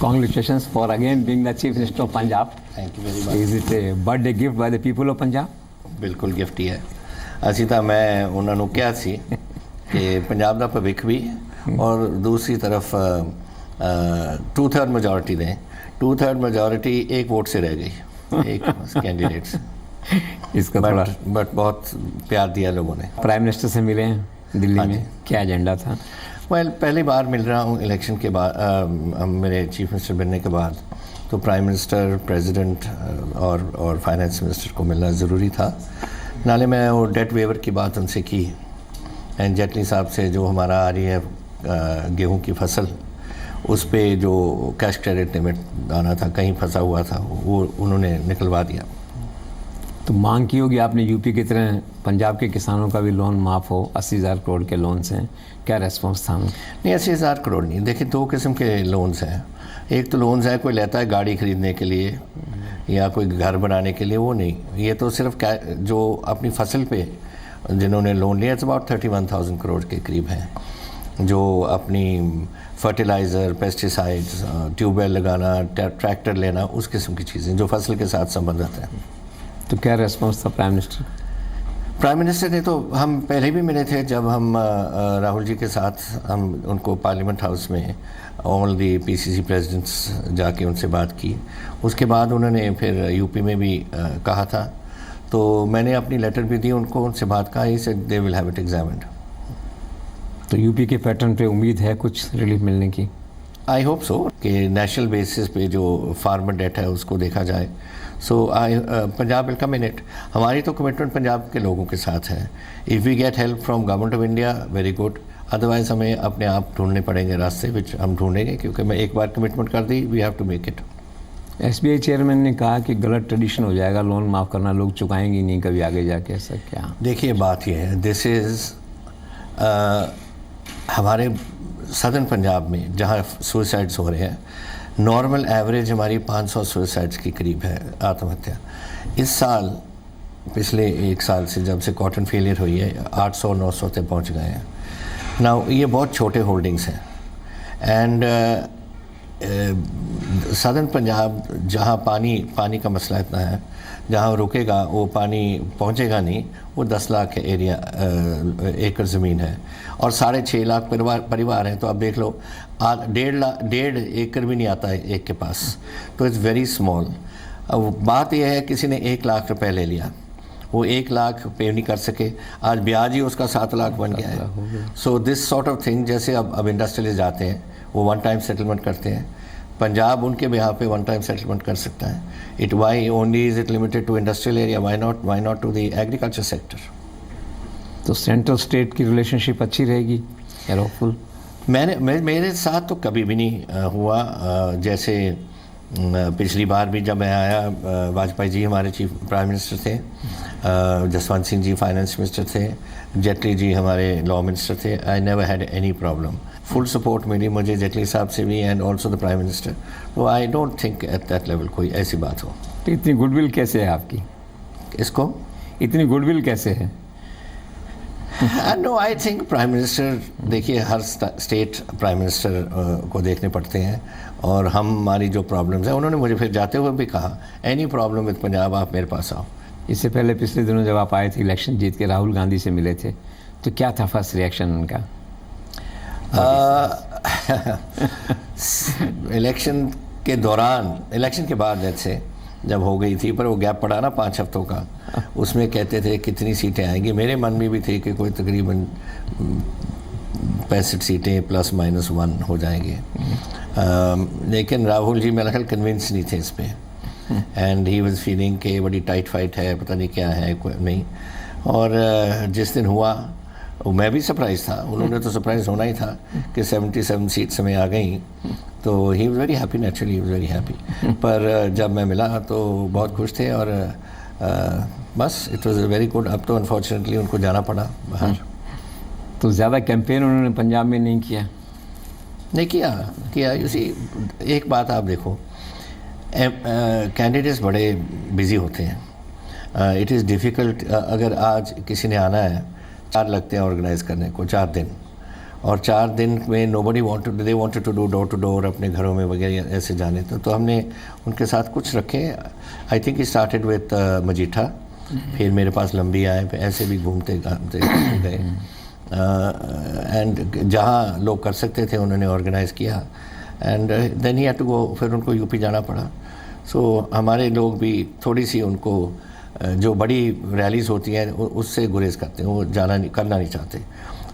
Congratulations for again being the Chief Minister of Punjab. Thank you very much. Is it a birthday gift by the people of Punjab? ਬਿਲਕੁਲ gift ਹੀ ਹੈ। ਅਸੀਂ ਤਾਂ ਮੈਂ ਉਹਨਾਂ ਨੂੰ ਕਿਹਾ ਸੀ ਕਿ ਪੰਜਾਬ ਦਾ ਭਵਿੱਖ ਵੀ ਔਰ ਦੂਸਰੀ तरफ 2/3 मेजॉरिटी दें। 2/3 मेजॉरिटी एक वोट से रह गई, एक कैंडिडेट से। इसका थोड़ा बट बहुत प्यार दिया लोगों ने। प्राइम मिनिस्टर से मिले हैं दिल्ली में, क्या एजेंडा था? पहली बार मिल रहा हूँ इलेक्शन के बाद, मेरे चीफ मिनिस्टर बनने के बाद, तो प्राइम मिनिस्टर, प्रेसिडेंट और फाइनेंस मिनिस्टर को मिलना ज़रूरी था। नाले मैं वो डेट वेवर की बात उनसे की एंड जेटली साहब से जो हमारा आ रही है गेहूं की फसल, उस पे जो कैश क्रेडिट लिमिट आना था, कहीं फंसा हुआ था, वो उन्होंने निकलवा दिया। तो मांग की होगी आपने यूपी की तरह पंजाब के किसानों का भी लोन माफ़ हो, 80,000 करोड़ के लोन्स हैं, क्या रेस्पॉन्स था? नहीं, 80,000 करोड़ नहीं। देखिए, दो किस्म के लोन्स हैं। एक तो लोन्स है कोई लेता है गाड़ी ख़रीदने के लिए या कोई घर बनाने के लिए, वो नहीं। ये तो सिर्फ जो अपनी फसल पे जिन्होंने लोन लिया, इट्स अबाउट 31,000 करोड़ के करीब हैं, जो अपनी फर्टिलाइज़र, पेस्टिसाइड्स, ट्यूबवेल लगाना, ट्रैक्टर लेना, उस किस्म की चीज़ें जो फसल के साथ संबंधित हैं। तो क्या रेस्पॉन्स था प्राइम मिनिस्टर? प्राइम मिनिस्टर ने तो, हम पहले भी मिले थे जब हम राहुल जी के साथ, हम उनको पार्लियामेंट हाउस में ऑल दी पीसीसी प्रेसिडेंट्स जाके उनसे बात की। उसके बाद उन्होंने फिर यूपी में भी कहा था, तो मैंने अपनी लेटर भी दी उनको, उनसे बात कहा, he said they will have it examined. तो यूपी के पैटर्न पे उम्मीद है कुछ रिलीफ मिलने की? आई होप सो कि नेशनल बेसिस पे जो फार्मर डेट है उसको देखा जाए। So Punjab will come in it. हमारी तो कमिटमेंट पंजाब के लोगों के साथ है। If we get help from government of India, very good. Otherwise हमें अपने आप ढूंढने पड़ेंगे रास्ते, विच हम ढूंढेंगे, क्योंकि मैं एक बार कमिटमेंट कर दी, we have to make it. SBI chairman ने कहा कि गलत ट्रेडिशन हो जाएगा, लोन माफ़ करना, लोग चुकाएंगे नहीं कभी आगे जाके, ऐसा क्या? देखिए, बात यह है, दिस इज़ हमारे सदर्न पंजाब में जहाँ सुसाइड्स हो रहे हैं, नॉर्मल एवरेज हमारी 500 सुसाइड्स के करीब है, आत्महत्या। इस साल, पिछले एक साल से जब से कॉटन फेलियर हुई है, 800-900 तक पहुँच गए हैं। ना ये बहुत छोटे होल्डिंग्स हैं एंड सदर्न पंजाब जहाँ पानी का मसला इतना है, जहाँ रुकेगा वो पानी पहुँचेगा नहीं, वो 10 लाख एरिया एकड़ ज़मीन है और 6.5 लाख परिवार हैं। तो अब देख लो, 1.5 एकड़ भी नहीं आता है एक के पास, तो इट्स वेरी स्मॉल। अब बात यह है, किसी ने 1 लाख रुपए ले लिया, वो 1 लाख पे नहीं कर सके, आज ब्याज ही उसका 7 लाख बन गया है। So this sort of thing, जैसे अब इंडस्ट्रियलिस्ट जाते हैं, वो 1 टाइम सेटलमेंट करते हैं, पंजाब उनके बिहार पे 1 टाइम सेटलमेंट कर सकता है। It why only is it limited to industrial area, why not to the agriculture sector? तो सेंट्रल स्टेट की रिलेशनशिप अच्छी रहेगी, होपफुल? मेरे साथ तो कभी भी नहीं हुआ। जैसे पिछली बार भी जब मैं आया, वाजपेयी जी हमारे चीफ प्राइम मिनिस्टर थे, जसवंत सिंह जी फाइनेंस मिनिस्टर थे, जेटली जी हमारे लॉ मिनिस्टर थे। I never had any problem. Full support मिली मुझे जेटली साहब से भी and also the prime minister. तो I don't think at that level कोई ऐसी बात हो। तो इतनी गुडविल कैसे है आपकी? इसको इतनी गुडविल कैसे है? No, I think prime minister, देखिए हर स्टेट प्राइम मिनिस्टर को देखने पड़ते हैं, और हमारी जो प्रॉब्लम्स हैं, उन्होंने मुझे फिर जाते हुए भी कहा, एनी प्रॉब्लम विद पंजाब आप मेरे पास आओ। इससे पहले पिछले दिनों जब आप आए थे, इलेक्शन जीत के राहुल गांधी से मिले थे, तो क्या था फर्स्ट रिएक्शन उनका? इलेक्शन के दौरान, इलेक्शन के बाद ऐसे जब हो गई थी, पर वो गैप पड़ा ना 5 हफ्तों का, उसमें कहते थे कितनी सीटें आएंगी। मेरे मन में भी थी कि कोई तकरीबन 65 सीटें ±1 हो जाएंगी। लेकिन राहुल जी मेरा ख्याल कन्विंस नहीं थे इस पर, एंड ही वाज फीलिंग कि बड़ी टाइट फाइट है, पता नहीं क्या है, कोई नहीं। और जिस दिन हुआ, मैं भी सरप्राइज़ था, उन्होंने तो सरप्राइज़ होना ही था कि 77 सीट्स में आ गई, तो he was very happy, naturally he was very happy. पर जब मैं मिला तो बहुत खुश थे, और बस इट वाज वेरी गुड। अब तो अनफॉर्चुनेटली उनको जाना पड़ा बाहर। तो ज़्यादा कैंपेन उन्होंने पंजाब में नहीं किया? नहीं किया। उसी एक बात आप देखो, कैंडिडेट्स बड़े बिजी होते हैं। It is difficult. अगर आज किसी ने आना है, 4 लगते हैं ऑर्गेनाइज़ करने को, 4 दिन, और 4 दिन में nobody wanted to do door to door अपने घरों में वगैरह ऐसे जाने। तो हमने उनके साथ कुछ रखे। I think he started with Majitha, फिर मेरे पास लंबी आए, ऐसे भी घूमते गए। एंड जहाँ लोग कर सकते थे उन्होंने ऑर्गेनाइज़ किया, and then he had to go, फिर उनको यूपी जाना पड़ा। सो हमारे लोग भी थोड़ी सी उनको जो बड़ी रैलीज़ होती हैं उससे गुरेज करते हैं, वो करना नहीं चाहते,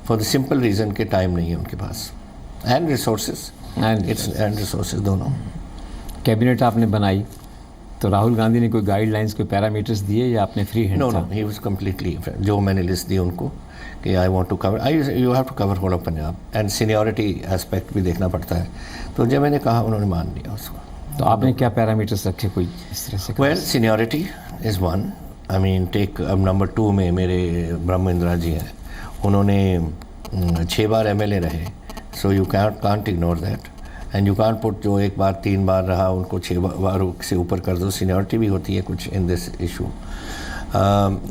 फॉर द सिंपल रीज़न कि टाइम नहीं है उनके पास, एंड रिसोर्सेज दोनों। कैबिनेट आपने बनाई तो राहुल गांधी ने कोई गाइडलाइंस, कोई पैरामीटर्स दिए या आपने free hand? No, he was completely, जो मैंने लिस्ट दी उनको कि I want to cover, you have to cover whole of Punjab, and seniority aspect भी देखना पड़ता है। तो जब मैंने कहा उन्होंने मान लिया उसको। तो आपने क्या पैरामीटर्स रखे कोई इस तरह से? Well, seniority is one, I mean take. अब नंबर 2 में मेरे ब्रह्म इंदिरा जी हैं, उन्होंने 6 बार MLA रहे, so you can't ignore that, and you can't put जो 1 बार 3 बार रहा उनको 6 बार से ऊपर कर दो। सीनियरिटी भी होती है कुछ इन दिस इशू।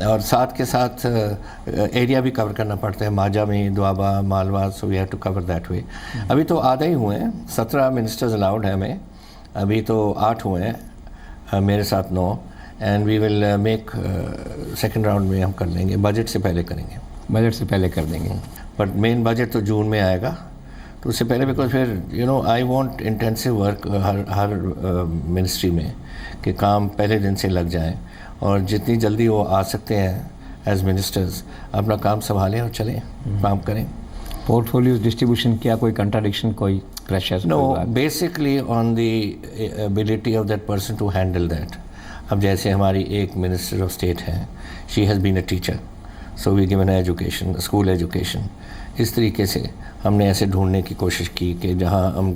और साथ के साथ एरिया भी कवर करना पड़ता है, माजा में, Doaba, Malwa, so we have to cover that way. अभी तो आधे ही हुए हैं, 17 मिनिस्टर्स अलाउड है हमें, अभी तो 8 हुए हैं, मेरे साथ 9, and we will make second round में हम कर लेंगे, बजट से पहले करेंगे। बजट से पहले कर देंगे, बट मेन बजट तो जून में आएगा, तो उससे पहले, बिकॉज फिर I want intensive work her ministry में, कि काम पहले दिन से लग जाए, और जितनी जल्दी वो आ सकते हैं एज मिनिस्टर्स अपना काम संभालें और चलें, काम करें। पोर्टफोलियो डिस्ट्रीब्यूशन क्या कोई कंट्राडिक्शन, कोई pressure? No, basically on the ability of that person to handle that. अब जैसे हमारी एक मिनिस्टर ऑफ स्टेट है, she has been a teacher, so we given education, school education. इस तरीके से हमने ऐसे ढूंढने की कोशिश की कि जहां हम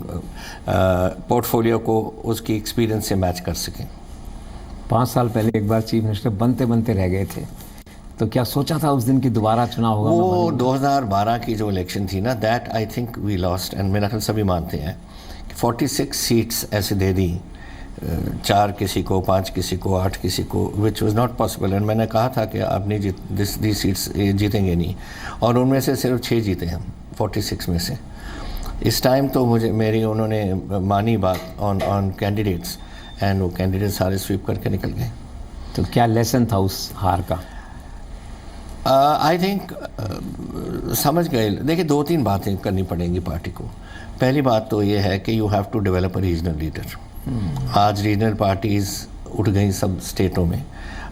पोर्टफोलियो को उसकी एक्सपीरियंस से मैच कर सकें। 5 साल पहले एक बार चीफ मिनिस्टर बनते बनते रह गए थे, तो क्या सोचा था उस दिन की दोबारा चुनाव होगा? वो 2012 की जो इलेक्शन थी ना, that I think we lost, and मेरा ख्याल सभी मानते हैं कि 46 सीट्स ऐसे दे दी, 4 किसी को, 5 किसी को, 8 किसी को, which was not possible. And मैंने कहा था कि आप नहीं दी सीट्स जीतेंगे नहीं, और उनमें से सिर्फ 6 जीते हम 46 में से। इस टाइम तो मेरी उन्होंने मानी बात ऑन कैंडिडेट्स, एंड वो कैंडिडेट सारे स्वीप करके निकल गए। तो क्या लेसन था उस हार का? आई थिंक समझ गए। देखिए, 2-3 बातें करनी पड़ेंगी पार्टी को। पहली बात तो ये है कि you have to develop a regional leader. आज रीजनल पार्टीज़ उठ गई सब स्टेटों में।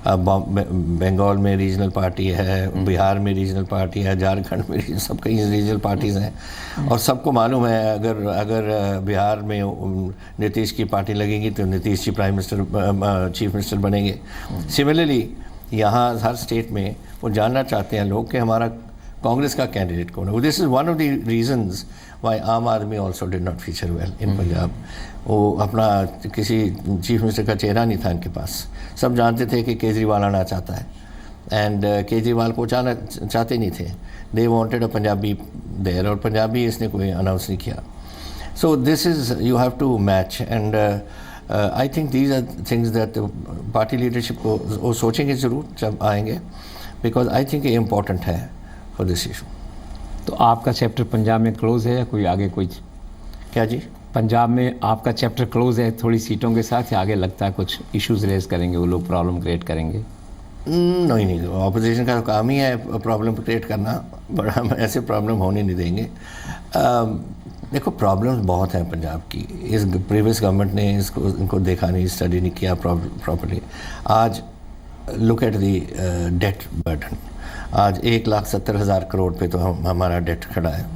बंगाल में रीजनल पार्टी है, बिहार में रीजनल पार्टी है, झारखंड में सब कई रीजनल पार्टीज़ हैं, और सबको मालूम है अगर बिहार में नीतीश की पार्टी लगेगी तो नीतीश जी चीफ मिनिस्टर बनेंगे। सिमिलरली यहाँ हर स्टेट में वो जानना चाहते हैं लोग कि हमारा कांग्रेस का कैंडिडेट कौन है। This is one of the reasons Y आम आदमी also did not feature well in Punjab. वो अपना किसी चीफ मिनिस्टर का चेहरा नहीं था इनके पास। सब जानते थे कि केजरीवाल आना चाहता है, एंड केजरीवाल को चाहते नहीं थे। They wanted a Punjabi there, और पंजाबी इसने कोई अनाउंस नहीं किया। So this is, you have to match, and I think these are things that party leadership को वो सोचेंगे ज़रूर जब आएंगे, बिकॉज आई थिंक ये इम्पॉर्टेंट है फॉर दिस इशू। तो आपका चैप्टर पंजाब में क्लोज है या कोई आगे कोई? क्या जी? पंजाब में आपका चैप्टर क्लोज है थोड़ी सीटों के साथ, या आगे लगता है कुछ इश्यूज रेज करेंगे वो लोग, प्रॉब्लम क्रिएट करेंगे? नहीं, ऑपोजिशन का काम ही है प्रॉब्लम क्रिएट करना, बट हम ऐसे प्रॉब्लम होने नहीं देंगे। देखो, प्रॉब्लम्स बहुत हैं पंजाब की। इस प्रीवियस गवर्नमेंट ने इनको देखा नहीं, स्टडी नहीं किया प्रॉपर्ली। आज look at the debt burden. आज 1,70,000 करोड़ पे तो हमारा डेट खड़ा है।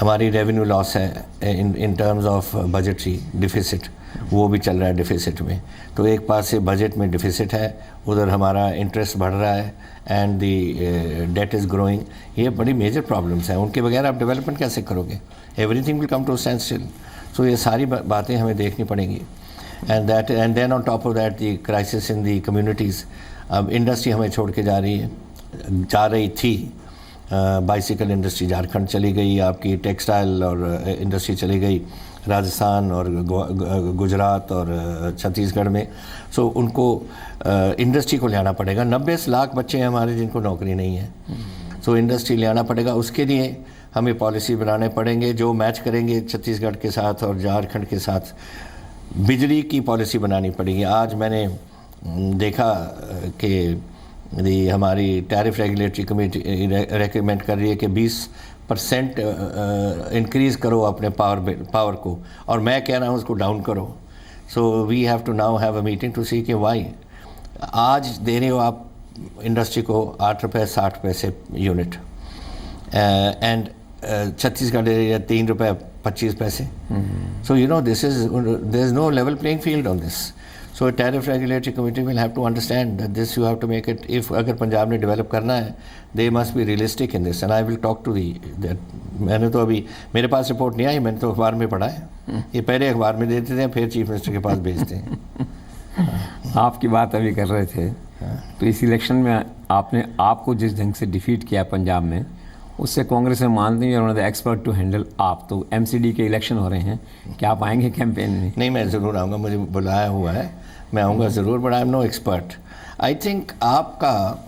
हमारी रेवेन्यू लॉस है in terms of budgetary deficit, वो भी चल रहा है डिफिसिट में। तो एक पास से बजट में डिफिसिट है, उधर हमारा इंटरेस्ट बढ़ रहा है, and the that is growing. ये बड़ी मेजर प्रॉब्लम्स हैं, उनके बगैर आप डेवलपमेंट कैसे करोगे? Everything will come to stand still. So ये सारी बातें हमें देखनी पड़ेंगी, and then on top of that the crisis in the communities. अब इंडस्ट्री हमें छोड़ के जा रही थी। बाइसिकल इंडस्ट्री झारखंड चली गई, आपकी टेक्सटाइल और इंडस्ट्री चली गई राजस्थान और गुजरात और छत्तीसगढ़ में। सो उनको इंडस्ट्री को ले आना पड़ेगा। 90 लाख बच्चे हैं हमारे जिनको नौकरी नहीं है, सो इंडस्ट्री ले आना पड़ेगा। उसके लिए हमें पॉलिसी बनाने पड़ेंगे जो मैच करेंगे छत्तीसगढ़ के साथ और झारखंड के साथ। बिजली की पॉलिसी बनानी पड़ेगी। आज मैंने देखा कि हमारी टैरिफ रेगुलेटरी कमेटी रेकमेंड कर रही है कि 20% इंक्रीज़ करो अपने पावर को, और मैं कह रहा हूँ उसको डाउन करो। So we have to now have a meeting to see कि वाई। आज दे रहे हो आप इंडस्ट्री को 8 रुपये 60 पैसे यूनिट, एंड छत्तीसगढ़ दे रही है 3 रुपये 25 पैसे। So you know this is there is no level playing field on this. So tariff regulatory committee will have to understand that this you have to make it. If अगर पंजाब ने develop करना है, they must be realistic in this, and I will talk to the that. मैंने तो अभी, मेरे पास report नहीं आई, मैंने तो अखबार में पढ़ा है। ये पहले अखबार में देते थे, फिर चीफ मिनिस्टर के पास भेजते हैं। आपकी बात अभी कर रहे थे, तो इस इलेक्शन में आपने आपको जिस ढंग से डिफीट किया पंजाब में, उससे कांग्रेस में मानते हैं और एक्सपर्ट टू हैंडल आप। तो एमसीडी के इलेक्शन हो रहे हैं, क्या आप आएंगे कैंपेन में? नहीं, मैं ज़रूर आऊँगा, मुझे बुलाया हुआ है, मैं आऊँगा ज़रूर, but I am no expert. I think आपका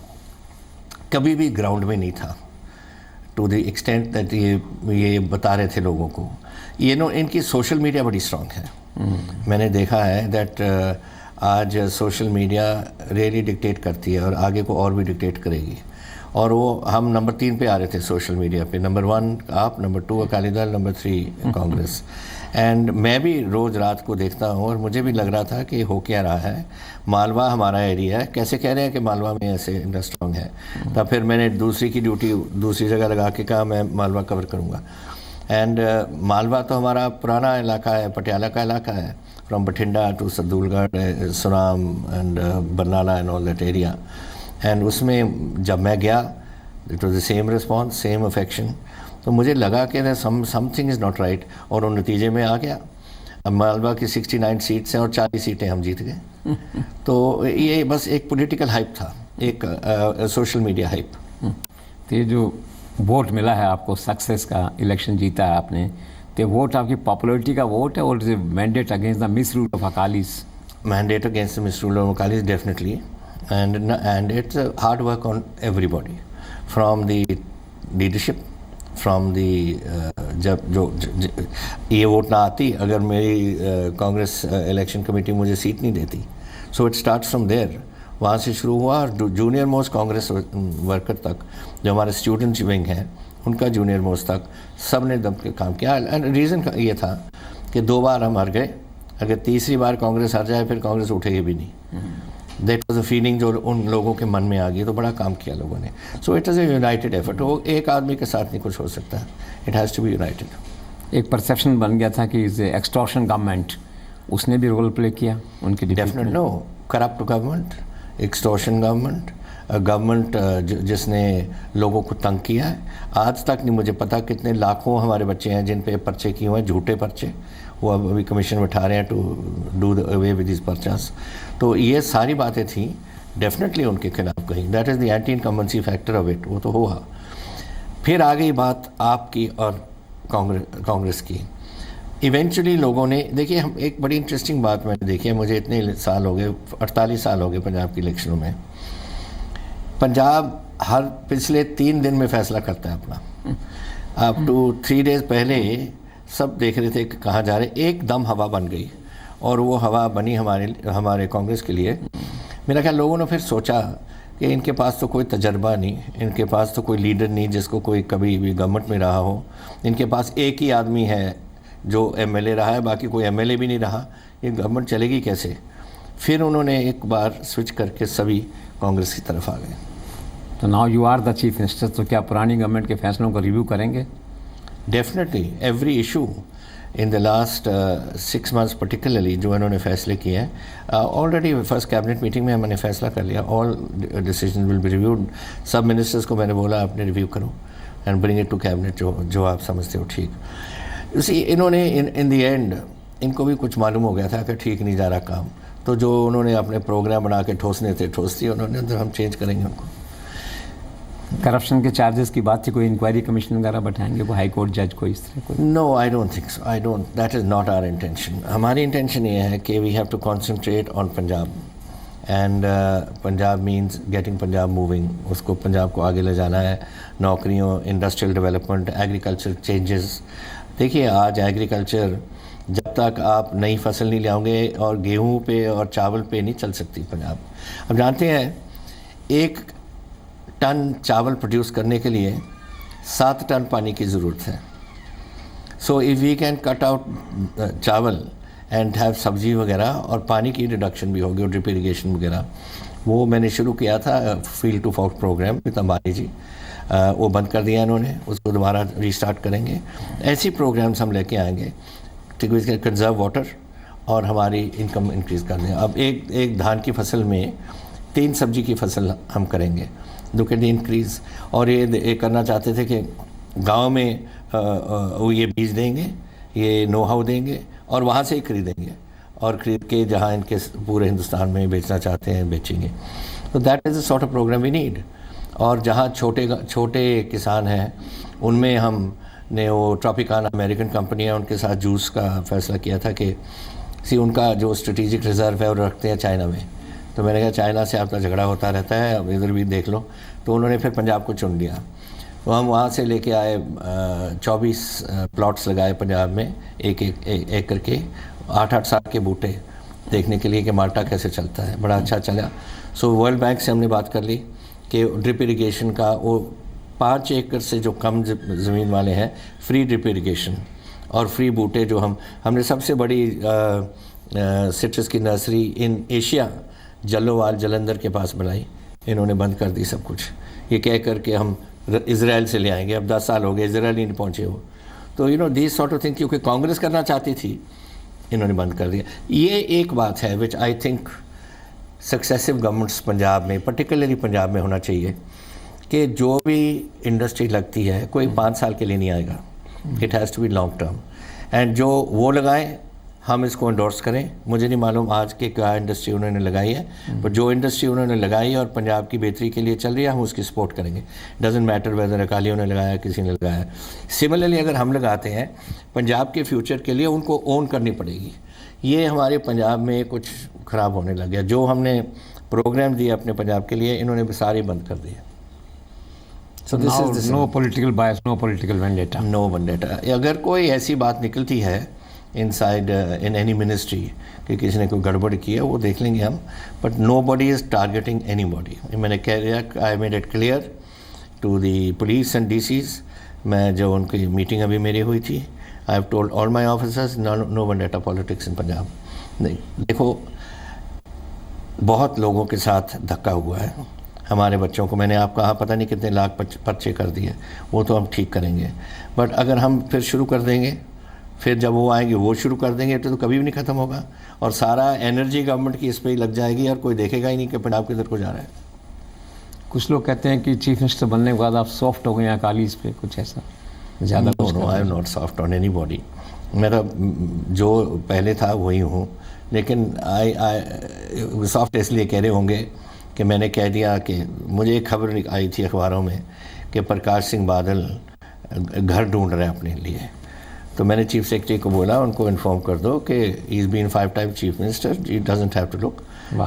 कभी भी ग्राउंड में नहीं था टू द एक्सटेंट दैट ये बता रहे थे लोगों को। ये नो इनकी सोशल मीडिया बड़ी स्ट्रॉन्ग है। मैंने देखा है दैट आज सोशल मीडिया रियली डिक्टेट करती है और आगे को और भी डिक्टेट करेगी। और वो हम नंबर 3 पे आ रहे थे सोशल मीडिया पे, नंबर 1 आप, number 2 Akali Dal, number 3 Congress. And मैं भी रोज़ रात को देखता हूँ और मुझे भी लग रहा था कि हो क्या रहा है। मालवा हमारा एरिया है, कैसे कह रहे हैं कि मालवा में ऐसे स्ट्रॉन्ग है। तब फिर मैंने दूसरी की ड्यूटी दूसरी जगह लगा के कहा मैं मालवा कवर करूँगा। एंड मालवा तो हमारा पुराना इलाका है, पटियाला का इलाका है, from Bathinda to Sardulgarh, Sunam and Barnala and all that area. And उसमें जब मैं गया, it was the same response, same affection. तो मुझे लगा कि समथिंग इज़ नॉट राइट, और वो नतीजे में आ गया। अब मालवा की 69 सीट्स हैं और 40 सीटें हम जीत गए। तो ये बस एक पॉलिटिकल हाइप था, एक सोशल मीडिया हाइप। तो ये जो वोट मिला है आपको, सक्सेस का इलेक्शन जीता है आपने, तो वोट आपकी पॉपुलरिटी का वोट है और is mandate against the miss rule of Akalis? Mandate against the miss rule of Akalis definitely, and it's a hard work on everybody, from the leadership, from the जब जो ये वोट ना आती अगर मेरी कांग्रेस इलेक्शन कमेटी मुझे सीट नहीं देती, so it starts from there. वहाँ से शुरू हुआ और जूनियर मोस्ट कांग्रेस वर्कर तक, जो हमारे स्टूडेंट्स विंग हैं, उनका जूनियर मोस्ट तक सब ने दब के काम किया। एंड रीज़न ये था कि 2 बार हम हार गए, अगर तीसरी बार कांग्रेस हार जाए फिर कांग्रेस उठेगी भी नहीं। दैट वॉज अ फीलिंग जो उन लोगों के मन में आ गई, तो बड़ा काम किया लोगों ने। So it is a united effort. वो एक आदमी के साथ नहीं कुछ हो सकता, it has to be united. एक परसेप्शन बन गया था कि एक्सटॉर्शन गवर्नमेंट, उसने भी रोल प्ले किया उनके definite no, corrupt government, extortion government, government जिसने लोगों को तंग किया है। आज तक नहीं मुझे पता कितने लाखों हमारे बच्चे हैं जिन पे पर्चे किए हुए हैं, झूठे पर्चे, वो अब अभी कमीशन बिठा रहे हैं to do the away with this purchase. तो ये सारी बातें थी डेफिनेटली उनके खिलाफ कहीं। That is the anti incumbency factor of it, वो तो हुआ। फिर आ गई बात आपकी और कांग्रेस की। इवेंचुअली लोगों ने, देखिए हम एक बड़ी इंटरेस्टिंग बात मैंने देखी है, मुझे इतने साल हो गए, 48 साल हो गए पंजाब की इलेक्शनों में। पंजाब हर पिछले 3 दिन में फैसला करता है अपना। अप टू 3 डेज पहले सब देख रहे थे कि कहाँ जा रहे, एकदम हवा बन गई, और वो हवा बनी हमारे कांग्रेस के लिए। मेरा ख्याल लोगों ने फिर सोचा कि इनके पास तो कोई तजर्बा नहीं, इनके पास तो कोई लीडर नहीं जिसको कोई कभी भी गवर्नमेंट में रहा हो, इनके पास एक ही आदमी है जो एमएलए रहा है, बाकी कोई एमएलए भी नहीं रहा, ये गवर्नमेंट चलेगी कैसे। फिर उन्होंने एक बार स्विच करके सभी कांग्रेस की तरफ आ गए। तो now you are the chief minister, तो क्या पुरानी गवर्नमेंट के फैसलों को रिव्यू करेंगे? Definitely every issue in the last 6 months particularly जो इन्होंने फैसले किए हैं, ऑलरेडी फर्स्ट कैबिनेट मीटिंग में मैंने फैसला कर लिया, all decision will be reviewed. सब मिनिस्टर्स को मैंने बोला आपने रिव्यू करो and bring it to cabinet, जो आप समझते हो ठीक। इसी इन्होंने इन द एंड इनको भी कुछ मालूम हो गया था कि ठीक नहीं जा रहा काम, तो जो उन्होंने अपने प्रोग्राम बना के ठोसने थे ठोस दिए उन्होंने, तो हम चेंज करेंगे उनको। करप्शन के चार्जेस की बात थी, कोई इंक्वायरी कमीशन वगैरह बैठाएंगे, कोई हाई कोर्ट जज को इस तरह कोई? No, I don't think so, I don't, that is not our intention. हमारी इंटेंशन ये है कि we have to concentrate on Punjab and Punjab means getting Punjab moving, उसको पंजाब को आगे ले जाना है, नौकरियों, इंडस्ट्रियल डेवलपमेंट, एग्रीकल्चर चेंजेस। देखिए आज एग्रीकल्चर जब तक आप नई फसल नहीं लाओगे और गेहूं पे और चावल पे नहीं चल सकती पंजाब। अब जानते हैं 1 टन चावल प्रोड्यूस करने के लिए 7 टन पानी की ज़रूरत है। So if we can cut out chawal and have sabzi वगैरह, और पानी की रिडक्शन भी होगी और ड्रिप इरीगेशन वगैरह, वो मैंने शुरू किया था field to fork program with Ambani ji, वो बंद कर दिया इन्होंने, उसको दोबारा रीस्टार्ट करेंगे। ऐसी प्रोग्राम्स हम लेके आएंगे टू कंजर्व वाटर और हमारी इनकम इंक्रीज़ कर दें। अब एक धान की फसल में 3 सब्जी की फसल हम करेंगे, लुक एट द इंक्रीज़। और ये करना चाहते थे कि गांव में वो ये बीज देंगे, ये नो हाउ देंगे और वहाँ से ही खरीदेंगे, और ख़रीद के जहाँ इनके पूरे हिंदुस्तान में बेचना चाहते हैं बेचेंगे। तो that is the sort of program we need. और जहाँ छोटे किसान हैं उनमें हमने वो ट्रॉपिकाना अमेरिकन कंपनी है, उनके साथ जूस का फैसला किया था कि उनका जो स्ट्रेटेजिक रिज़र्व है वो रखते हैं चाइना में। तो मैंने कहा चाइना से आपका झगड़ा होता रहता है, अब इधर भी देख लो। तो उन्होंने फिर पंजाब को चुन लिया। तो हम वहाँ से लेके आए 24 प्लॉट्स लगाए पंजाब में, एक करके 8-8 साल के बूटे देखने के लिए कि माल्टा कैसे चलता है। बड़ा अच्छा चला। सो वर्ल्ड बैंक से हमने बात कर ली कि ड्रिप इरिगेशन का वो 5 एकड़ से जो कम ज़मीन वाले हैं फ्री ड्रिप इरिगेशन और फ्री बूटे जो हमने सबसे बड़ी सिट्रस की नर्सरी इन एशिया जलोवाल जलंधर के पास बनाई। इन्होंने बंद कर दी सब कुछ, ये कह कर के हम इज़राइल से ले आएंगे। अब 10 साल हो गए, इज़राइल ही नहीं पहुँचे वो। तो दिस सॉर्ट ऑफ थिंग, क्योंकि कांग्रेस करना चाहती थी, इन्होंने बंद कर दिया। ये एक बात है which I think successive governments Punjab में, पर्टिकुलरली पंजाब में होना चाहिए कि जो भी इंडस्ट्री लगती है कोई 5 साल के लिए नहीं आएगा, it has to be long term. And जो वो लगाएं हम इसको एंडोर्स करें। मुझे नहीं मालूम आज के क्या इंडस्ट्री उन्होंने लगाई है, पर जो इंडस्ट्री उन्होंने लगाई और पंजाब की बेहतरी के लिए चल रही है हम उसकी सपोर्ट करेंगे। डजेंट मैटर वेदर अकालियों ने लगाया किसी ने लगाया। सिमिलरली अगर हम लगाते हैं पंजाब के फ्यूचर के लिए उनको ओन करनी पड़ेगी। ये हमारे पंजाब में कुछ ख़राब होने लग गया। जो हमने प्रोग्राम दिए अपने पंजाब के लिए इन्होंने सारे बंद कर दिए। So this is no political bias, no political vendetta. No vendetta. अगर कोई ऐसी बात निकलती है इनसाइड इन एनी मिनिस्ट्री कि किसी ने कोई गड़बड़ की है वो देख लेंगे हम, but nobody is targeting anybody. मैंने कह दिया, I made it clear to the police and DCs। मैं जो उनकी मीटिंग अभी मेरी हुई थी, I have told all my officers no vendetta politics in Punjab. नहीं, देखो बहुत लोगों के साथ धक्का हुआ है। हमारे बच्चों को मैंने आपको कहा पता नहीं कितने लाख पर्चे कर दिए, वो तो हम ठीक करेंगे। बट अगर हम फिर शुरू कर देंगे, फिर जब वो आएंगे वो शुरू कर देंगे तो कभी भी नहीं ख़त्म होगा, और सारा एनर्जी गवर्नमेंट की इस पर ही लग जाएगी और कोई देखेगा ही नहीं कि पंजाब किधर को जा रहा है। कुछ लोग कहते हैं कि चीफ मिनिस्टर बनने के बाद आप सॉफ्ट हो गए अकालीस पे, कुछ ऐसा ज़्यादा? No, I am not soft on anybody. मेरा जो पहले था वही हूँ, लेकिन आई सॉफ्ट इसलिए कह रहे होंगे कि मैंने कह दिया कि मुझे एक खबर आई थी अखबारों में कि प्रकाश सिंह बादल घर ढूंढ रहे हैं अपने लिए। तो मैंने चीफ सेक्रेटरी को बोला उनको इन्फॉर्म कर दो कि he is been 5 time chief minister, he doesn't have to look,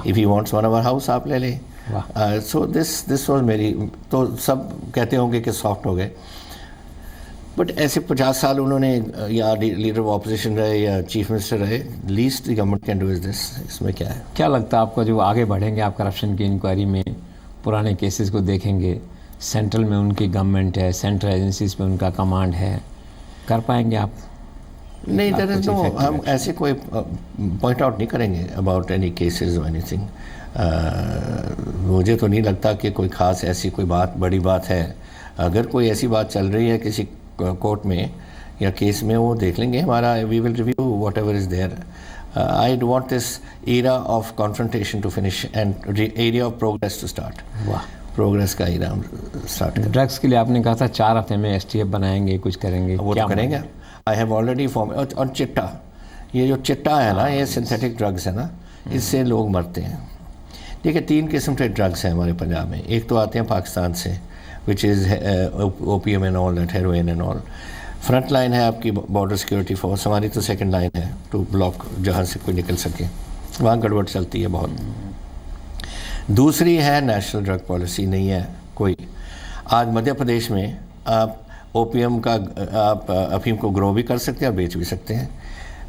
if he wants one our house आप ले लें। सो दिस वाज मेरी। तो सब कहते होंगे कि सॉफ्ट हो गए, बट ऐसे 50 साल उन्होंने या लीडर ऑफ ऑपोजिशन रहे या चीफ मिनिस्टर रहे, least the government can do is this. इसमें क्या है? क्या लगता है आपको, जो आगे बढ़ेंगे आप करप्शन की इंक्वायरी में, पुराने केसेस को देखेंगे, सेंट्रल में उनकी गवर्नमेंट है, सेंट्रल एजेंसीज में उनका कमांड है, कर पाएंगे आप? नहीं, देयर इज नो, हम ऐसे कोई पॉइंट आउट नहीं करेंगे अबाउट एनी केसेस और एनीथिंग। मुझे तो नहीं लगता कि कोई ख़ास ऐसी कोई बात बड़ी बात है। अगर कोई ऐसी बात चल रही है किसी कोर्ट में या केस में, वो देख लेंगे हमारा, we will review whatever is there. I want this era of confrontation to finish and area of progress to start. वाह, प्रोग्रेस का एरा स्टार्ट करें। ड्रग्स के लिए आपने कहा था 4 हफ्ते में STF बनाएंगे, कुछ करेंगे, वो तो करेंगे। I have already form. और चिट्टा, ये जो चिट्टा है ना, ये सिंथेटिक ड्रग्स है ना, इससे लोग मरते हैं। देखिए 3 किस्म के ड्रग्स हैं हमारे पंजाब में। एक तो आते हैं पाकिस्तान से, which is OPM and all that, heroin and all. Front line है आपकी बॉर्डर सिक्योरिटी फोर्स, हमारी तो सेकंड लाइन है टू ब्लॉक, जहाँ से कोई निकल सके। वहाँ गड़बड़ चलती है बहुत। दूसरी है नेशनल ड्रग पॉलिसी नहीं है कोई। आज मध्य प्रदेश में आप ओपीएम का आप अफीम को ग्रो भी कर सकते हैं और बेच भी सकते हैं।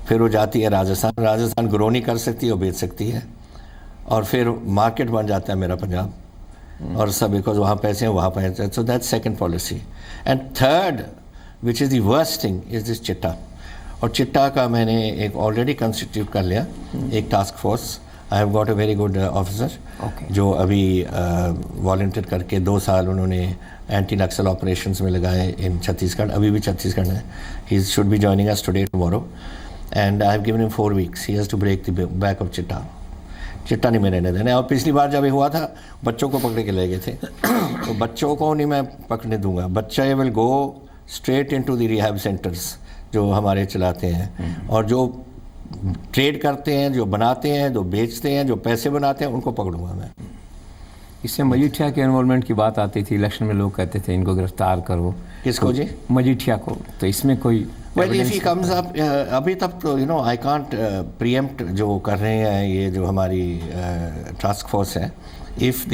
फिर वो जाती है राजस्थान, राजस्थान ग्रो नहीं कर सकती और बेच सकती है, और फिर मार्केट बन जाता है मेरा पंजाब, और सब बिकॉज वहाँ पैसे हैं वहाँ पैसे हैं। So that second policy. And third which is the worst thing is this चिट्टा। और चिट्टा का मैंने एक ऑलरेडी कंस्टिट्यूट कर लिया एक task force. I have got a very good officer जो अभी वॉलंटियर करके 2 साल उन्होंने एंटी नक्सल ऑपरेशंस में लगाए इन छत्तीसगढ़, अभी भी छत्तीसगढ़ है। He should be joining us today tomorrow and I have given him 4 weeks. He has to break the back of chitta. चिट्टा नहीं मैं रहने देने। और पिछली बार जब ये हुआ था बच्चों को पकड़ के ले गए थे, तो बच्चों को नहीं मैं पकड़ने दूंगा। बच्चा will go straight into the rehab centres जो हमारे चलाते हैं, और जो ट्रेड करते हैं, जो बनाते हैं, जो बेचते हैं, जो पैसे बनाते हैं, उनको पकड़ूंगा मैं। इससे मजीठिया के इन्वॉल्वमेंट की बात आती थी, इलेक्शन में लोग कहते थे इनको गिरफ्तार करो। किसको जी? मजीठिया को। तो इसमें कोई well if he comes up, अभी तक तो you know I can't preempt जो कर रहे हैं ये जो हमारी टास्क फोर्स है। If the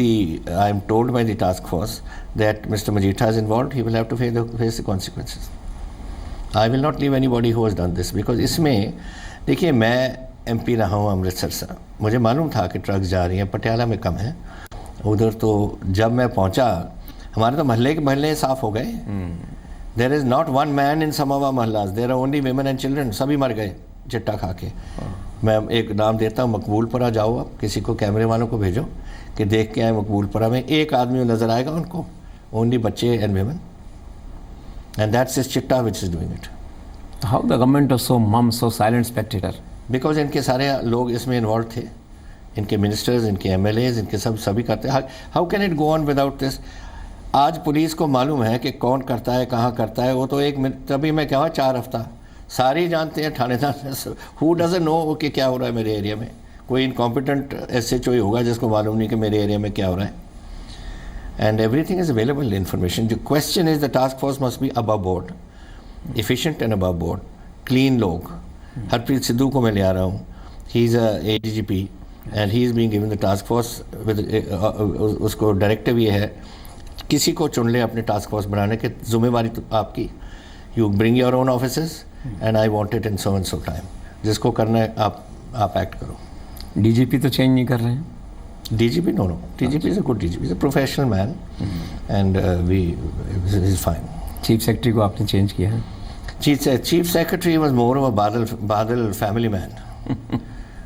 I am told by the task force that mister Majitha is involved, he will have to face the consequences. I will not leave anybody who has done this, because इसमें देखिए मैं MP रहा हूँ अमृतसर से, मुझे मालूम था कि ट्रक्स जा रही हैं, पटियाला में कम है उधर। तो जब मैं पहुंचा हमारे तो महल्ले के महल्ले साफ हो गए। There is not one man in some of our mohallas, there are only women and children. सभी मर गए चिट्टा खा के। मैं एक नाम देता हूँ, मकबूलपुरा जाओ, आप किसी को कैमरे वालों को भेजो कि देख के आए मकबूलपुरा में, एक आदमी नजर आएगा उनको, ओनली बच्चे and women, and that's is chitta which is doing it. How the government of so mum so silent Spectator? Because इनके सारे लोग इसमें इन्वॉल्व थे, इनके मिनिस्टर्स, इनके एमएलएज, इनके सभी करते हैं। How can it go on without this? आज पुलिस को मालूम है कि कौन करता है, कहाँ करता है। वो तो एक तभी मैं क्या हुआ 4 हफ्ता सारे जानते हैं, थानेदार। हु डजंट नो कि क्या हो रहा है मेरे एरिया में? कोई इनकॉम्पिटेंट एसएचओ ही होगा जिसको मालूम नहीं कि मेरे एरिया में क्या हो रहा है। And everything is available information. The question is the task force must be above board, efficient and above board, clean लोग। हरप्रीत सिद्धू को मैं ले आ रहा हूँ, he is a ADGP and he is being given the task force with उसको directive ये है किसी को चुन ले अपने टास्क फोर्स बनाने की जिम्मेवारी तो आपकी। You bring your own officers and I want it in so and so time. जिसको करना है आप एक्ट करो। DGP तो चेंज नहीं कर रहे हैं? DGP no, DGP is a good DGP, he's a professional man and he's fine. Chief secretary को आपने चेंज किया है? Chief Secretary was more of a Badal family man.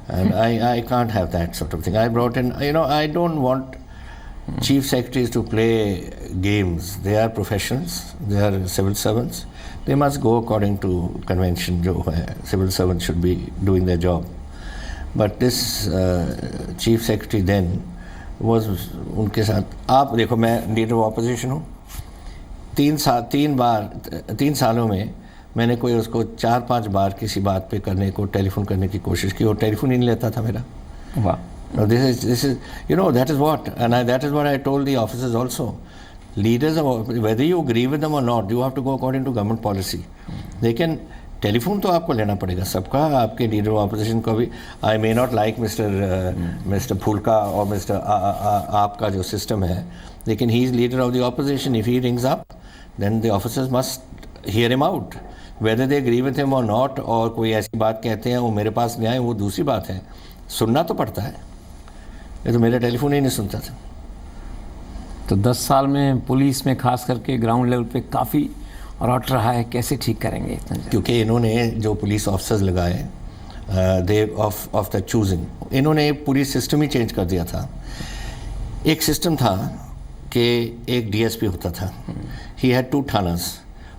And I can't have that sort of thing. I brought in, you know, I don't want Chief Secretaries to play games. They are professionals, they are civil servants. They must go according to convention, jo hai. Civil servants should be doing their job. But this Chief Secretary then was उनके साथ, आप देखो मैं leader of opposition हूँ, 3 सालों में मैंने कोई उसको 4-5 बार किसी बात पे करने को टेलीफोन करने की कोशिश की, और टेलीफोन ही नहीं लेता था मेरा। वाह। This is you know that is what and that is what I told the officers also. Leaders whether you agree with them or not, you have to go according to government policy. लेकिन telephone तो आपको लेना पड़ेगा सबका, आपके leader of opposition को भी। I may not like mister Phoolka और मिस्टर आपका जो सिस्टम है, लेकिन he is leader of the opposition. If he rings up then the officers must hear him out, whether they agree with him or not। और कोई ऐसी बात कहते हैं वो मेरे पास नहीं आए, वो दूसरी बात है, सुनना तो पड़ता है। ये तो मेरा टेलीफोन ही नहीं सुनता था। तो 10 साल में पुलिस में खास करके ग्राउंड लेवल पे काफ़ी रॉट रहा है, कैसे ठीक करेंगे इतना? क्योंकि इन्होंने जो पुलिस ऑफिसर्स लगाए दे ऑफ द चूजिंग, इन्होंने पूरी सिस्टम ही चेंज कर दिया था। एक सिस्टम था कि एक DSP होता था, he had 2 thanas,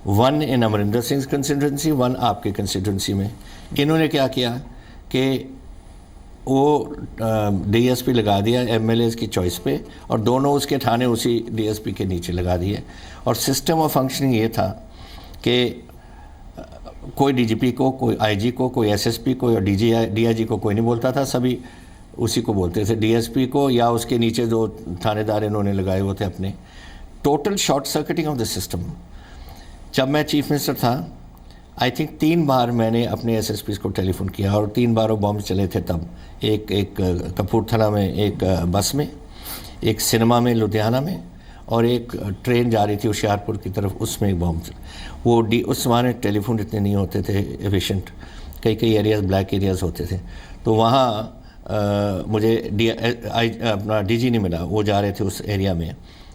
one in Amarinder Singh constituency, one आपके कंस्टिट्यूंसी में। इन्होंने क्या किया कि वो DSP लगा दिया MLAs की चॉइस पे, और दोनों उसके थाने उसी DSP के नीचे लगा दिए। और सिस्टम ऑफ फंक्शनिंग ये था कि कोई DGP को, कोई IG को, कोई SSP को, और DIG को कोई नहीं बोलता था, सभी उसी को बोलते थे, DSP को, या उसके नीचे जो थानेदार इन्होंने लगाए हुए थे अपने। Total short circuiting of the system. जब मैं चीफ मिनिस्टर था, आई थिंक 3 बार मैंने अपने SSPs को टेलीफोन किया, और 3 बार वो बॉम्ब चले थे तब। एक कपूरथला में एक बस में, एक सिनेमा में लुधियाना में, और एक ट्रेन जा रही थी होशियारपुर की तरफ, उसमें एक बॉम्ब वो उस ज़माने टेलीफोन इतने नहीं होते थे एफिशिएंट, कई एरियाज़ ब्लैक एरियाज़ होते थे, तो वहाँ मुझे अपना डीजी नहीं मिला, वो जा रहे थे उस एरिया में,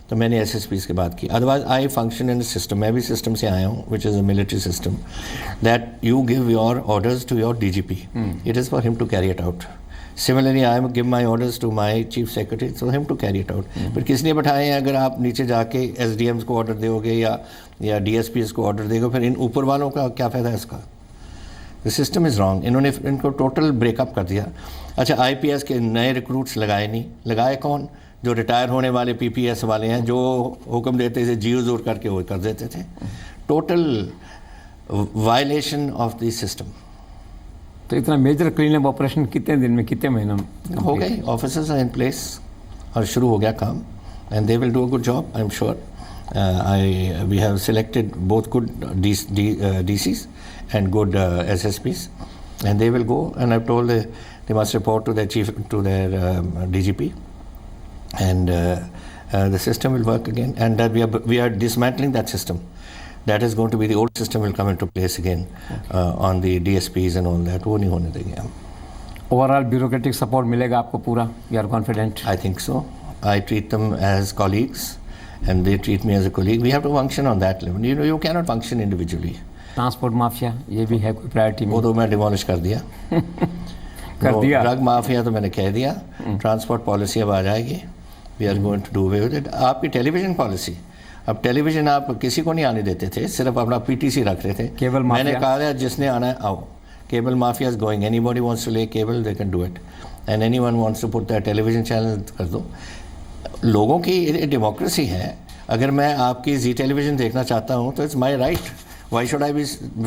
तो मैंने एसएसपीज़ की बात की। Otherwise I function in system, मैं भी सिस्टम से आया हूँ which is a military system, that you give your orders to your DGP, it is for him to carry it out. Similarly, I give my orders to my chief secretary for him to carry it out. पर किसने बैठाए हैं? अगर आप नीचे जाके SDMs को order दोगे या डीएसपीज़ को ऑर्डर देगा, फिर इन ऊपर वालों का क्या फ़ायदा है इसका? The system is wrong. इन्होंने इनको टोटल ब्रेकअप कर दिया। अच्छा, आईपीएस के नए रिक्रूट्स लगाए नहीं, लगाए कौन? जो रिटायर होने वाले पीपीएस वाले हैं, जो हुक्म देते थे जियो जोर करके वो कर देते थे। Total violation of the system. तो इतना मेजर क्लीन अप ऑपरेशन कितने दिन में, कितने महीनों में हो गए? ऑफिसर्स आर इन प्लेस और शुरू हो गया काम, and they will do a good job, I am sure. We have selected both good DCs and good SSPs, and they will go, and I've told they must report to their chief, to their DGP, and the system will work again, and that we are dismantling that system. That is going to be, the old system will come into place again on the DSPs and all that. वो नहीं होने देंगे हम। Overall bureaucratic support मिलेगा आपको पूरा? You are confident? I think so. I treat them as colleagues, and they treat me as a colleague. We have to function on that level. You know, you cannot function individually. Transport mafia, ये भी है कोई priority में? वो तो मैं demolish कर दिया। कर दिया। ड्रग माफिया तो मैंने कह दिया। ट्रांसपोर्ट पॉलिसी अब आ जाएगी। We are going to do away with it. आपकी टेलीविजन पॉलिसी, अब टेलीविजन आप किसी को नहीं आने देते थे, सिर्फ अपना पीटीसी रख रहे थे। केबल माफिया, मैंने कहा था जिसने आना है आओ। Cable mafia is going, anybody wants to lay cable, they can do it, and anyone wants to put that television channel कर दो। लोगों की डेमोक्रेसी है। अगर मैं आपकी जी टेलीविजन देखना चाहता हूँ तो it's my right. Why should I be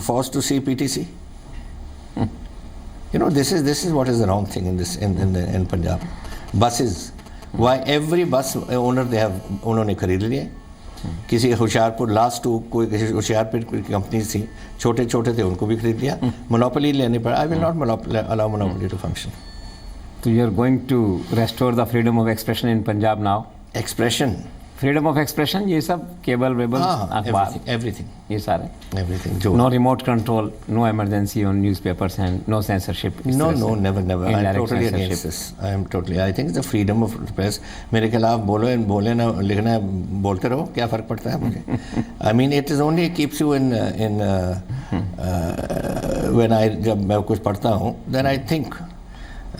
forced to see PTC? You know, this is what is the wrong thing in Punjab. Buses. Why every bus owner उन्होंने खरीद लिए। किसी होशियारपुर लास्ट टू कोई होशियारपुर की कंपनी थी, छोटे थे, उनको भी खरीद लिया। मोनोपोली लेने पर I will not allow monopoly to function. So you are going to restore the freedom of expression in Punjab now? Expression. Freedom of expression, ये सब केबल वेबल अखबार, एवरीथिंग, ये सारे, everything. No remote control, no emergency on newspapers and no censorship? No, never. I am totally against this. I think the freedom of press. मेरे खिलाफ बोले ना, लिखना है, बोलते रहो, क्या फ़र्क पड़ता है मुझे? I mean, it is only keeps you in when जब मैं कुछ पढ़ता हूँ, then I think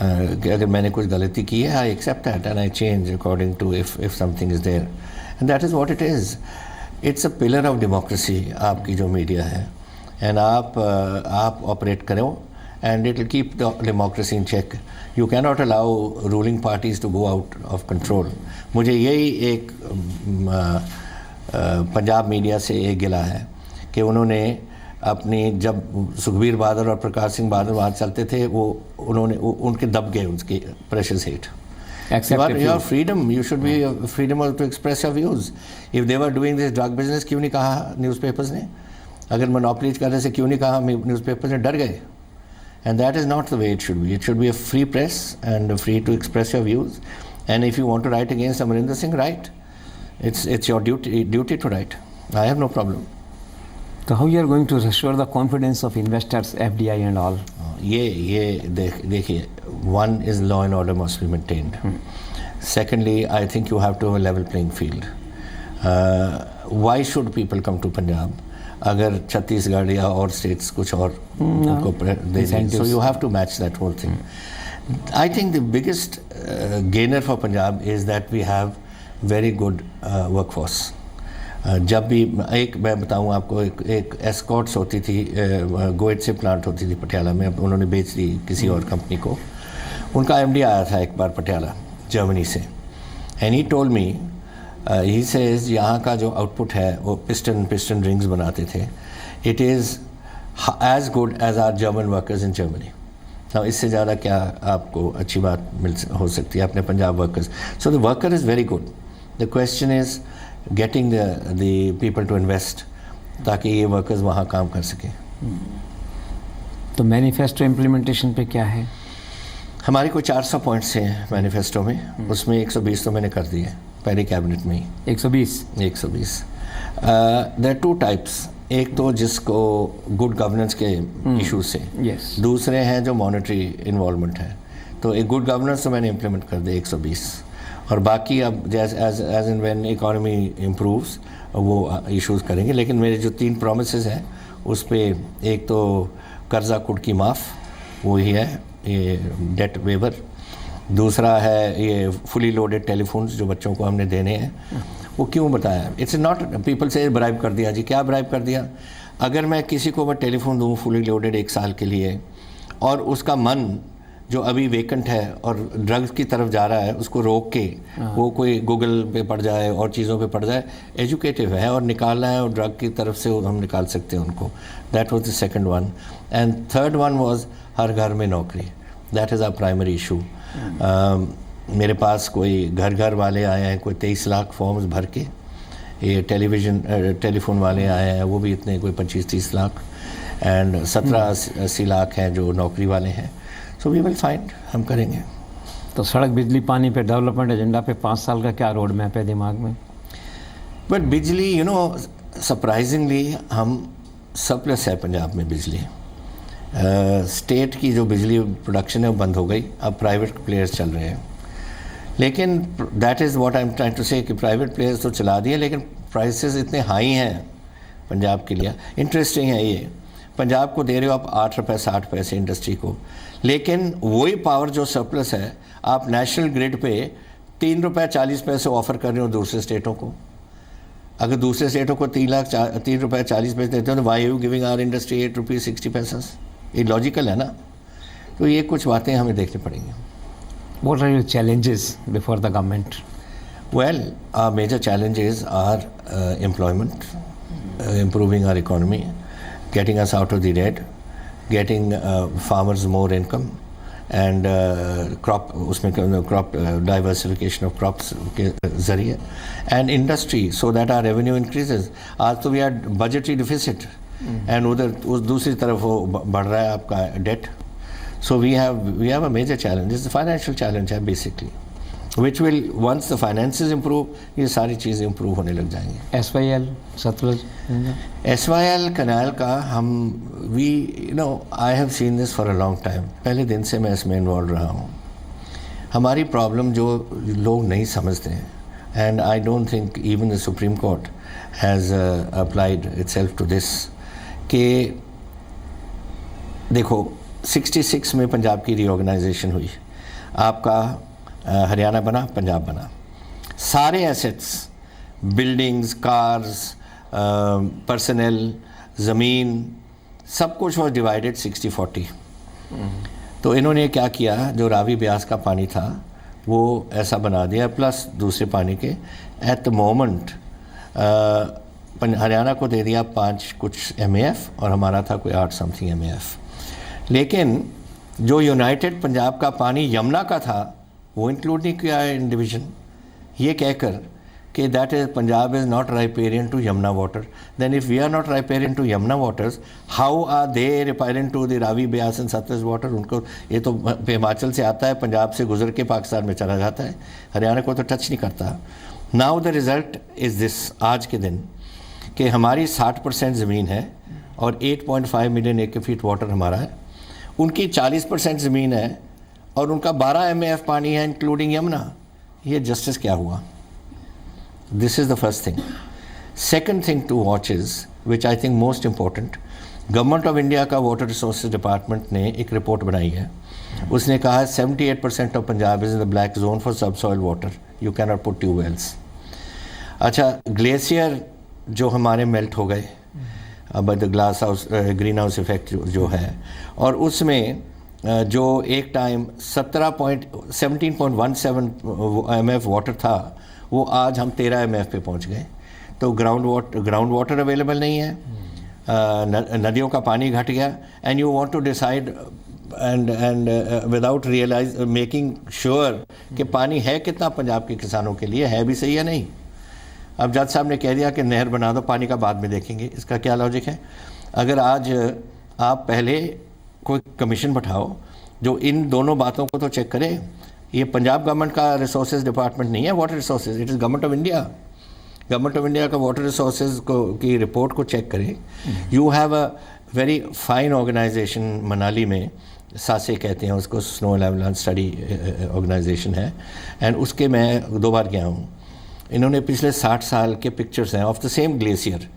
कि अगर मैंने कुछ गलती की है, I accept that and I change according to if something is there, and that is what it is. It's a pillar of democracy, आपकी जो मीडिया है, and आप ऑपरेट करो, and it will keep the democracy in check. You cannot allow ruling parties to go out of control. मुझे यही एक Punjab media से एक गिला है कि उन्होंने अपनी, जब सुखबीर बादल और प्रकाश सिंह बादल वहाँ चलते थे, उन्होंने उनके दब गए उनके pressures hate. Your freedom, you should be freedom to express your views. If they were doing this drug business, क्यों नहीं कहा न्यूज़पेपर्स ने? अगर मोनोपोली करने से क्यों नहीं कहा न्यूज़पेपर्स ने? डर गए। And that is not the way it should be. It should be a free press and free to express your views. And if you want to write against Amarinder Singh, write. It's your duty to write. I have no problem. So how you are going to restore the confidence of investors, FDI and all? ये देखिए, one is law and order must be maintained. Secondly, I think you have to have a level playing field. Why should people come to Punjab? अगर छत्तीसगढ़ या और states कुछ और उनको दे दें, so you have to match that whole thing. I think the biggest gainer for Punjab is that we have very good workforce. जब भी मैं बताऊं आपको, एक एस्कॉर्ट्स होती थी, गोइट से प्लांट होती थी पटियाला में, उन्होंने बेच दी किसी और कंपनी को। उनका एमडी आया था एक बार पटियाला, जर्मनी से, and he told me, he says यहाँ का जो आउटपुट है वो पिस्टन रिंग्स बनाते थे, it is as good as our German workers in Germany. तो इससे ज़्यादा क्या आपको अच्छी बात हो सकती है अपने Punjab workers? So the worker is very good. The question is getting the people to invest, ताकि ये वर्कर्स वहाँ काम कर सकें। तो मैनिफेस्टो इम्प्लीमेंटेशन पे क्या है? हमारी कोई 400 पॉइंट्स हैं मैनिफेस्टो में, उसमें 120 तो मैंने कर दिए पहले कैबिनेट में ही। 120 देयर आर टू टाइप्स, एक तो जिसको गुड गवर्नेंस के इश्यूज से, दूसरे हैं जो मॉनेटरी इन्वॉल्वमेंट है। तो एक गुड गवर्नेंस तो मैंने इम्प्लीमेंट कर दिया 120, और बाकी अब as and when economy improves वो इश्यूज करेंगे। लेकिन मेरे जो 3 प्रोमिसेस हैं उस पे, एक तो कर्जा कुटकी माफ़, वो ही है ये डेट वेवर। दूसरा है ये फुली लोडेड टेलीफोन्स जो बच्चों को हमने देने हैं। वो क्यों बताया, इट्स नॉट पीपल से ब्राइब कर दिया जी, क्या ब्राइब कर दिया? अगर मैं किसी को मैं टेलीफोन दूँ फुली लोडेड 1 साल के लिए, और उसका मन जो अभी वेकेंट है और ड्रग्स की तरफ जा रहा है, उसको रोक के वो कोई गूगल पे पड़ जाए और चीज़ों पे पड़ जाए, एजुकेटिव है और निकालना है, और ड्रग की तरफ से हम निकाल सकते हैं उनको। That was the second one. And third one was हर घर में नौकरी। That is our primary issue. मेरे पास कोई घर वाले आए हैं, कोई 23 लाख फॉर्म्स भर के। ये टेलीफोन वाले आए हैं, वो भी इतने कोई 25-30 लाख, एंड 17-80 लाख हैं जो नौकरी वाले हैं। सो वी विल फाइंड, हम करेंगे। तो सड़क, बिजली, पानी पे डेवलपमेंट एजेंडा पे 5 साल का क्या रोड मैप है दिमाग में? बट बिजली, यू नो, सरप्राइजिंगली हम सरप्लस है पंजाब में बिजली। स्टेट की जो बिजली प्रोडक्शन है वो बंद हो गई, अब प्राइवेट प्लेयर्स चल रहे हैं। लेकिन that is what I am trying to say कि प्राइवेट प्लेयर्स तो चला दिए, लेकिन प्राइसेस इतने हाई हैं पंजाब के लिए। इंटरेस्टिंग है ये, पंजाब को दे रहे हो आप 8 रुपये 60 पैसे इंडस्ट्री को, लेकिन वही पावर जो सरप्लस है आप नेशनल ग्रिड पे 3 रुपये 40 पैसे ऑफर कर रहे हो दूसरे स्टेटों को। अगर दूसरे स्टेटों को 3 रुपये 40 पैसे देते हो तो why you giving our industry 8 रुपये 60 पैसे? ये लॉजिकल है ना? तो ये कुछ बातें हमें देखनी पड़ेंगी। What are your challenges before the government? Well, our major challenges are employment, improving our economy, getting us out of the red, getting farmers more income, and crop diversification of crops के ज़रिए, and industry so that our revenue increases. आज तो we are budgetary deficit, and उधर उस दूसरी तरफ वो बढ़ रहा है आपका debt. So we have a major challenge. It's a financial challenge है basically, which will, once the finances improve, ये सारी चीज़ें improve होने लग जाएंगी। SYL, सतलुज, SYL कनाल का I have seen this for a long time. पहले दिन से मैं इसमें इन्वॉल्व रहा हूँ। हमारी प्रॉब्लम जो लोग नहीं समझते हैं, and I don't think even the Supreme Court has applied itself to this, कि देखो 66 में पंजाब की रीऑर्गेनाइजेशन हुई, आपका हरियाणा बना, पंजाब बना, सारे एसेट्स, बिल्डिंग्स, कार्स, पर्सनल, ज़मीन, सब कुछ वॉज डिवाइडेड 60-40। तो इन्होंने क्या किया, जो रावी ब्यास का पानी था वो ऐसा बना दिया, प्लस दूसरे पानी के। एट द मोमेंट हरियाणा को दे दिया 5 कुछ MAF और हमारा था कोई 8 समथिंग MAF। लेकिन जो यूनाइटेड पंजाब का पानी यमुना का था वो इंक्लूड नहीं किया है इन डिवीजन, ये कहकर कि that is Punjab is not riparian to Yamuna water. Then if we are not riparian to Yamuna waters, how are they riparian to the Ravi Beas and Sutlej water? उनको ये तो हिमाचल से आता है, पंजाब से गुजर के पाकिस्तान में चला जाता है, हरियाणा को तो टच नहीं करता। Now the result is this, आज के दिन, कि हमारी 60% ज़मीन है और 8.5 मिलियन एक्re फीट वाटर हमारा है, उनकी 40% ज़मीन है और उनका 12 MAF पानी है इंक्लूडिंग यमुना। ये जस्टिस क्या हुआ? This is the first thing. Second thing to watch is, which I think most important, government of India का वाटर रिसोर्सेज डिपार्टमेंट ने एक रिपोर्ट बनाई है। उसने कहा है 78% of Punjab is in the black zone for sub soil water, you can not put tubewells. अच्छा, glacier जो हमारे मेल्ट हो गए अब, the glass house green house effect जो है, और उसमें जो एक टाइम 17.17 MF वाटर था वो आज हम 13 MF पे पहुंच गए। तो ग्राउंड वाटर अवेलेबल नहीं है, नदियों का पानी घट गया, and you want to decide and without realise making sure कि पानी है कितना पंजाब के किसानों के लिए, है भी सही या नहीं। अब जज साहब ने कह दिया कि नहर बना दो, पानी का बाद में देखेंगे। इसका क्या लॉजिक है? अगर आज आप पहले कोई कमीशन बैठाओ, जो इन दोनों बातों को तो चेक करे। ये पंजाब गवर्नमेंट का रिसोर्सेज डिपार्टमेंट नहीं है, water resources, it is government of India. Government of India का वाटर रिसोर्सेज को की रिपोर्ट को चेक करें। You have a very fine organisation Manali में, सासे कहते हैं उसको, स्नो लेवल स्टडी ऑर्गेनाइजेशन है, एंड उसके मैं 2 बार गया हूँ। इन्होंने पिछले 60 साल के पिक्चर्स हैं of the same glacier,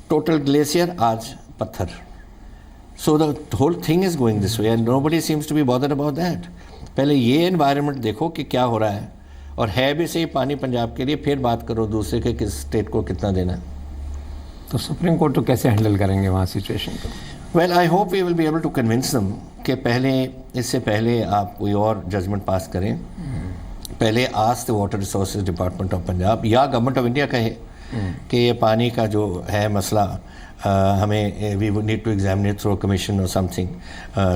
total glacier आज पत्थर। So the whole thing is going this way and nobody seems to be bothered about that. पहले ये एनवायरनमेंट देखो कि क्या हो रहा है, और है भी सही पानी पंजाब के लिए, फिर बात करो दूसरे के किस स्टेट को कितना देना है। तो सुप्रीम कोर्ट तो कैसे हैंडल करेंगे वहाँ सिचुएशन को? Well I hope we will be able to convince them कि पहले, इससे पहले आप कोई और जजमेंट पास करें, पहले ask the water resources department of Punjab या गवर्नमेंट ऑफ इंडिया कहे कि ये पानी का जो है मसला, हमें we need to examine it through commission और समथिंग,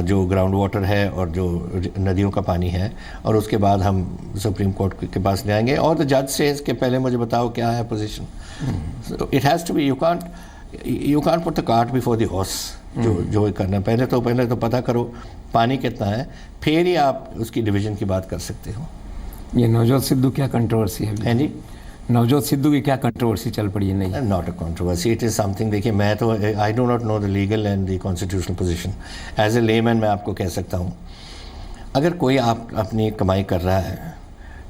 जो ग्राउंड वाटर है और जो नदियों का पानी है, और उसके बाद हम सुप्रीम कोर्ट के पास ले आएंगे। और द जज सेज के पहले मुझे बताओ क्या है position. It has to be, you can't put the cart before the horse. जो करना, पहले तो पता करो पानी कितना है, फिर ही आप उसकी डिवीजन की बात कर सकते हो। ये नवजोत सिद्धू क्या कंट्रोवर्सी है? हैं जी, नवजोत सिद्धू की क्या कंट्रोवर्सी चल पड़ी है? नहीं, not a controversy, it is something. देखिए, मैं तो I do not know the legal and the constitutional position. As a layman मैं आपको कह सकता हूँ, अगर कोई आप अपनी कमाई कर रहा है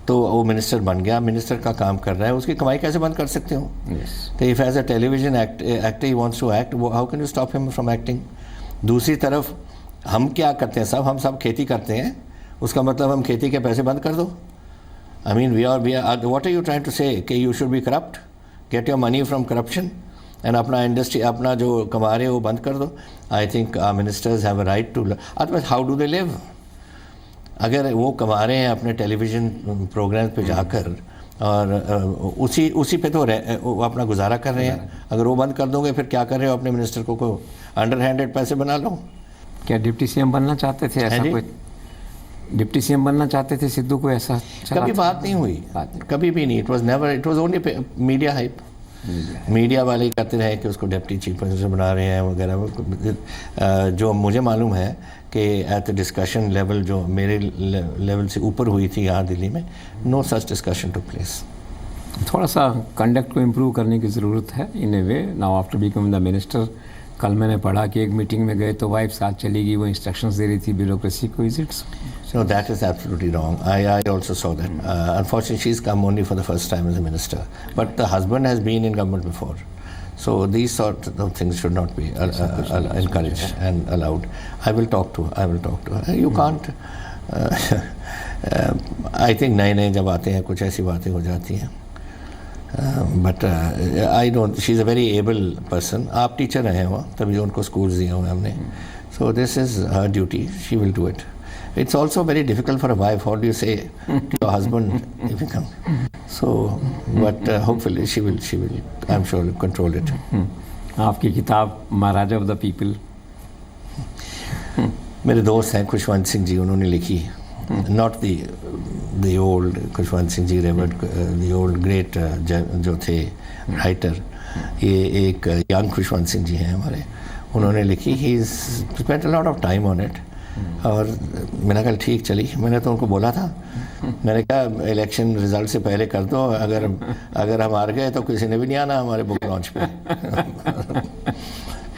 तो वो मिनिस्टर बन गया, मिनिस्टर का काम कर रहा है, उसकी कमाई कैसे बंद कर सकते हो? तो if as a television actor he wants to act, how can you stop him from acting? दूसरी तरफ हम क्या करते हैं, हम सब खेती करते हैं, उसका मतलब हम खेती के पैसे बंद कर दो? I mean, we are, what are you trying to say? कि you should be corrupt? Get your money from corruption? And अपना इंडस्ट्री, अपना जो कमा रहे हो वो बंद कर दो? I think our ministers have a right to, otherwise how do they live? अगर वो कमा रहे हैं अपने टेलीविज़न प्रोग्राम पे जाकर, और उसी पे तो वो अपना गुजारा कर रहे हैं, अगर वो बंद कर दोगे फिर क्या कर रहे हो? अपने मिनिस्टर को अंडर हैंडेड पैसे बना लो। क्या डिप्टी सीएम बनना चाहते थे? ऐसा कोई डिप्टी सीएम बनना चाहते थे सिद्धू को? ऐसा कभी बात नहीं हुई, कभी भी नहीं। It was never, it was only media hype. Media वाले ही कहते रहे कि उसको डिप्टी चीफ मिनिस्टर बना रहे हैं वगैरह। जो मुझे मालूम है कि एट द डिस्कशन लेवल, जो मेरे लेवल से ऊपर हुई थी यहाँ दिल्ली में, no such discussion took place. थोड़ा सा कंडक्ट को इम्प्रूव करने की ज़रूरत है in a way. Now after becoming the minister, कल मैंने पढ़ा कि एक मीटिंग में गए तो वाइफ साथ चली गई, वो इंस्ट्रक्शंस दे रही थी ब्यूरोक्रेसी को। Is it? No, that is absolutely wrong. I also saw that. Unfortunately, she's come only for the first time as a minister. But the husband has been in government before. So these sort of things should not be encouraged and allowed. I will talk to her. You can't. I think नए जब आते हैं कुछ ऐसी बातें हो जाती हैं. But I don't. She's a very able person. आप टीचर रहे हो, तभी उनको स्कूल्स दिए हुए हमने. So this is her duty. She will do it. It's also very difficult for a wife. How do you say to your husband if you come? So, but hopefully she will. I'm sure control it. आपकी किताब महाराजा of the people, मेरे दोस्त हैं खुशवंत सिंह जी, उन्होंने लिखी. Not the old Khushwant Singh ji, the old great जो थे writer. ये एक यंग खुशवंत सिंह जी हैं हमारे, उन्होंने लिखी. He spent a lot of time on it. और मैंने कहा ठीक चली. मैंने तो उनको बोला था, मैंने कहा इलेक्शन रिजल्ट से पहले कर दो, अगर हम हार गए तो किसी ने भी नहीं आना हमारे बुक लॉन्च पे.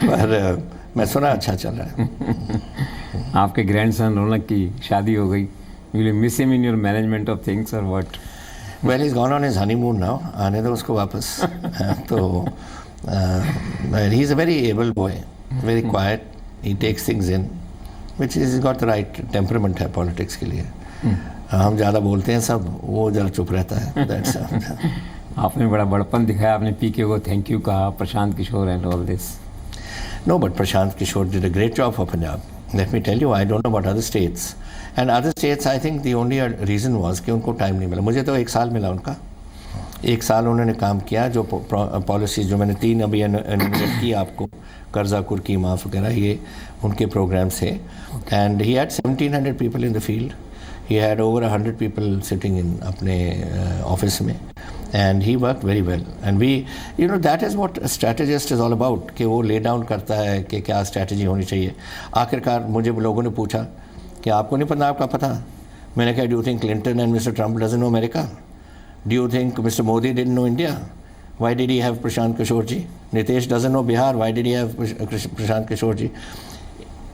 पर मैं सुना अच्छा चल रहा है. आपके ग्रैंडसन रौनक की शादी हो गई. Will you miss him in your management of things or what? Well, he's gone on his honeymoon now. आने दो उसको वापस. तो he's a very able boy, very quiet. He takes things in. Which is got the right temperament है politics के लिए. हम ज़्यादा बोलते हैं सब, वो ज़रा चुप रहता है. That's आपने बड़ा बड़पन दिखाया, आपने पीके को थैंक यू कहा, Prashant Kishor and all this. No, but Prashant Kishore did a great job for Punjab. Let me tell you, I don't know about other states. And other states, I think the only reason was कि उनको time नहीं मिला. मुझे तो 1 साल मिला उनका. 1 साल उन्होंने काम किया. जो पॉलिसी जो मैंने 3 अभी एनुमरेट की आपको, कर्जा कुर्की माफ वगैरह, ये उनके प्रोग्राम से. And he had 1700 people in the field. He had over 100 people sitting in अपने ऑफिस में. And he work very well. And we that is what strategist is all about, कि वो ले डाउन करता है कि क्या strategy होनी चाहिए. आखिरकार मुझे लोगों ने पूछा कि आपको नहीं पता, आपका पता? मैंने कहा, do you think Clinton and mister Trump doesn't know America? Do you think mister Modi didn't know India? Why did he have Prashant Kishore ji? Nitish doesn't know Bihar. Why did he have Prashant Kishore ji?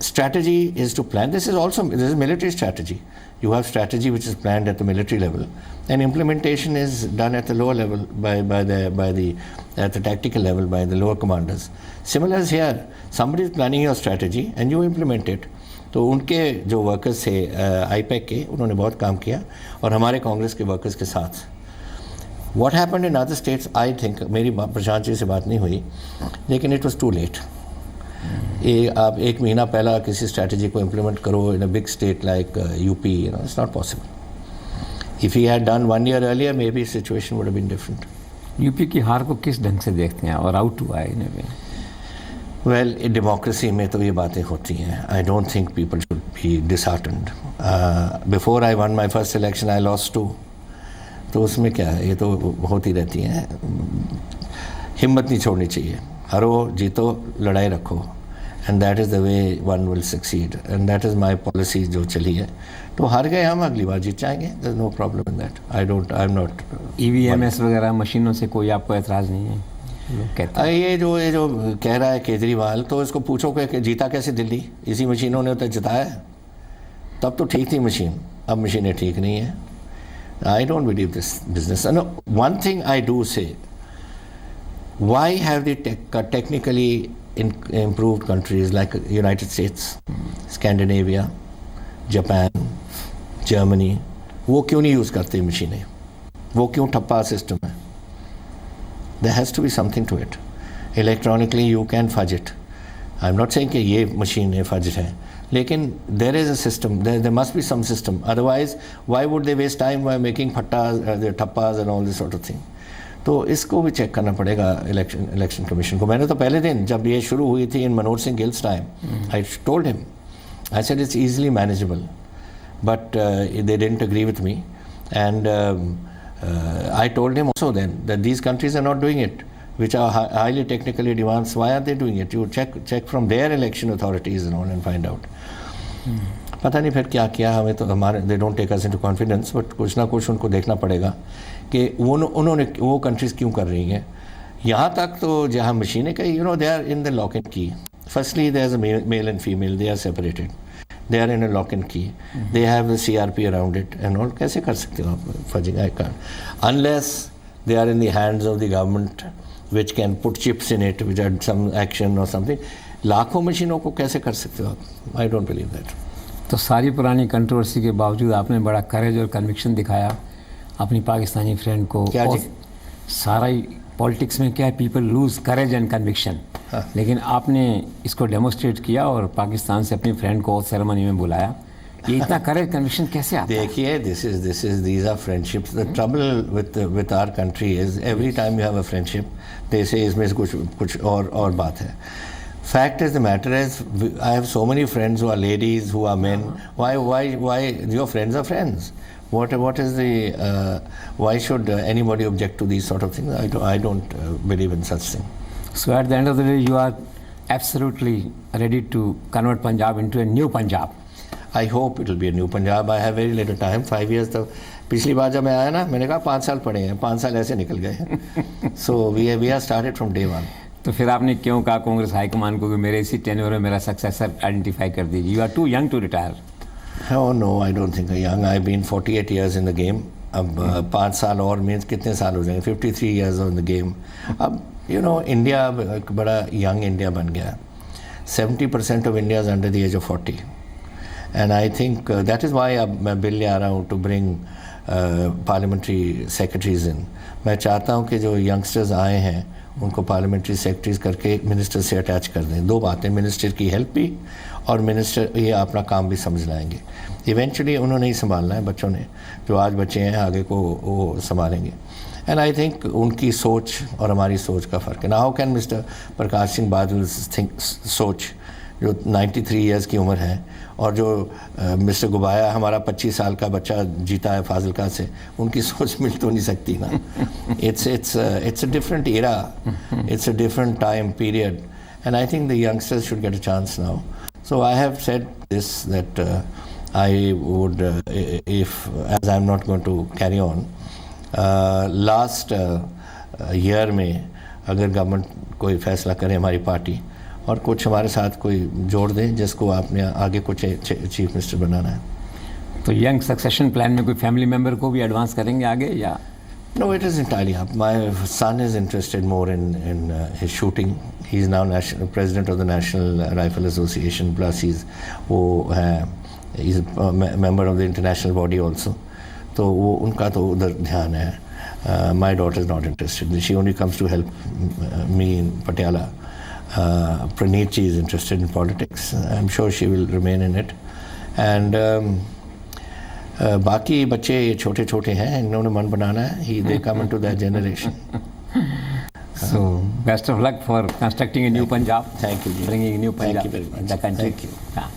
Strategy is to plan. This is military strategy. You have strategy which is planned at the military level, and implementation is done at the lower level at the tactical level by the lower commanders. Similar as here, somebody is planning your strategy and you implement it. तो उनके जो workers थे IUPAC के, उन्होंने बहुत काम किया, और हमारे कांग्रेस के वर्कर्स के साथ. What happened in other states, I think, मेरी प्रशांत जी से बात नहीं हुई, लेकिन इट वॉज टू लेट. आप एक महीना पहला किसी स्ट्रैटेजी को इम्प्लीमेंट करो in a big state like UP, it's not possible. If he had done 1 year earlier, maybe situation would have been different. UP की हार को किस ढंग से देखते हैं, और आउट हुआ है इन वे? वेल, डेमोक्रेसी में तो ये बातें होती हैं. आई don't think people should be disheartened. Before I one my first election I lost 2. तो उसमें क्या है, ये तो होती रहती हैं. हिम्मत नहीं छोड़नी चाहिए. हारो जीतो, लड़ाई रखो, and that is the way one will succeed, and that is my policy जो चली है. तो हार गए हम, अगली बार जीत जाएंगे. There is no problem in that. I am not. EVMS वगैरह मशीनों से कोई आपको एतराज़ नहीं है? लोग कहते हैं ये जो कह रहा है केजरीवाल, तो इसको पूछो कि जीता कैसे दिल्ली? इसी मशीनों ने तो जिताया. तब तो ठीक थी मशीन, अब मशीनें ठीक नहीं हैं. I don't believe this business. No, one thing I do say, why have the technically improved countries like United States, Scandinavia, Japan, Germany, वो क्यों नहीं यूज़ करते मशीनें? वो क्यों ठप्पा सिस्टम है? There has to be something to it. Electronically you can fudge it. I'm not saying कि ये मशीन है fudge है, लेकिन there is a system, there must be some system. Otherwise, why would they waste time by making ठप्पास and all this sort of thing? तो इसको भी check करना पड़ेगा इलेक्शन कमीशन को. मैंने तो पहले दिन जब ये शुरू हुई थी in Manohar Singh Gill's time, I told him, I said it's easily manageable, but they didn't agree with me, and I told him also then that these countries are not doing it, which are highly technically advanced. Why are they doing it? You check from their election authorities and all and find out. पता नहीं फिर क्या किया, हमें तो हमारे they don't take us into confidence, but कुछ ना कुछ उनको देखना पड़ेगा कि उन्होंने वो कंट्रीज़ क्यों कर रही हैं. यहाँ तक तो जहाँ मशीनें कहीं, they are in the lock and key. Firstly, there is a male and female, they are separated. They are in a lock and key. They have the CRP around it and all. कैसे कर सकते हो आप fudging? I can't. Unless they are in the hands of the government, which can put chips in it, which are some action or something. लाखों मशीनों को कैसे कर सकते हो आप? I don't believe that. तो सारी पुरानी कंट्रोवर्सी के बावजूद आपने बड़ा करेज और कन्विक्शन दिखाया अपनी पाकिस्तानी फ्रेंड को. क्या जी? सारा ही पॉलिटिक्स में क्या है, people lose courage and conviction. लेकिन आपने इसको डेमोस्ट्रेट किया और पाकिस्तान से अपनी फ्रेंड को सेरेमनी में बुलाया. ये इतना करेज कन्विक्शन कैसे आता है? देखिए, these are friendships. The trouble with our country is every time you have a friendship, they say इसमें कुछ और बात है. Fact is, the matter is, I have so many friends who are ladies, who are men. Why your friends are friends? What is the why should anybody object to these sort of things? I don't believe in such thing. So at the end of the day, you are absolutely ready to convert Punjab into a new Punjab. I hope it will be a new Punjab. I have very little time. 5 years तक. पिछली बार जब मैं आया ना, मैंने कहा 5 साल पड़े हैं, 5 साल ऐसे निकल गए. So we are started from day one. तो फिर आपने क्यों कहा कांग्रेस हाईकमान को कि मेरे इसी टेन्योर में मेरा सक्सेसर आइडेंटिफाई कर दीजिए? You are too young to retire. Oh no, I don't think I'm young. I've been 48 years in the game. अब 5 साल और मीन्स कितने साल हो जाएंगे? 53 years in the game. अब इंडिया एक बड़ा यंग इंडिया बन गया. 70% of India is under the age of 40. And I think that is why अब मैं बिल ले आ रहा हूँ to bring parliamentary secretaries in. मैं चाहता हूँ कि जो यंगस्टर्स आए हैं उनको पार्लियामेंट्री सेक्रेटरीज करके मिनिस्टर से अटैच कर दें. 2 बातें, मिनिस्टर की हेल्प भी और मिनिस्टर ये अपना काम भी समझ लाएंगे. इवेंचुअली उन्होंने ही संभालना है, बच्चों ने. जो आज बच्चे हैं आगे को वो संभालेंगे. एंड आई थिंक उनकी सोच और हमारी सोच का फ़र्क है. ना how can mister Prakash Singh Badal think सोच जो 93 ईयर्स की उम्र है, और जो मिस्टर गुबाया हमारा 25 साल का बच्चा जीता है फाजिलका से, उनकी सोच मिल तो नहीं सकती ना. It's a different era, it's a different time period, and I think the youngsters should get a chance now. So I have said this, that I would, if as I'm not going to carry on, last year में अगर government कोई फैसला करे हमारी party और कुछ हमारे साथ कोई जोड़ दे जिसको आपने आगे कुछ चीफ मिनिस्टर बनाना है. तो यंग सक्सेशन प्लान में कोई फैमिली मेंबर को भी एडवांस करेंगे आगे या? No, it is entirely up. My son is interested more in his shooting. He is now president of the National Rifle Association. Plus, he's a member of the international body also. तो वो उनका तो उधर ध्यान है. My daughter is not interested. She only comes to help me in Patiala. Praneet ji is interested in politics. I'm sure she will remain in it. And बाकी बच्चे छोटे छोटे हैं, इन्होंने मन बनाना है. They come into that generation. So best of luck for constructing a new Punjab. Thank you. Bringing a new Punjab Thank you very much. in the country. Thank you. Yeah.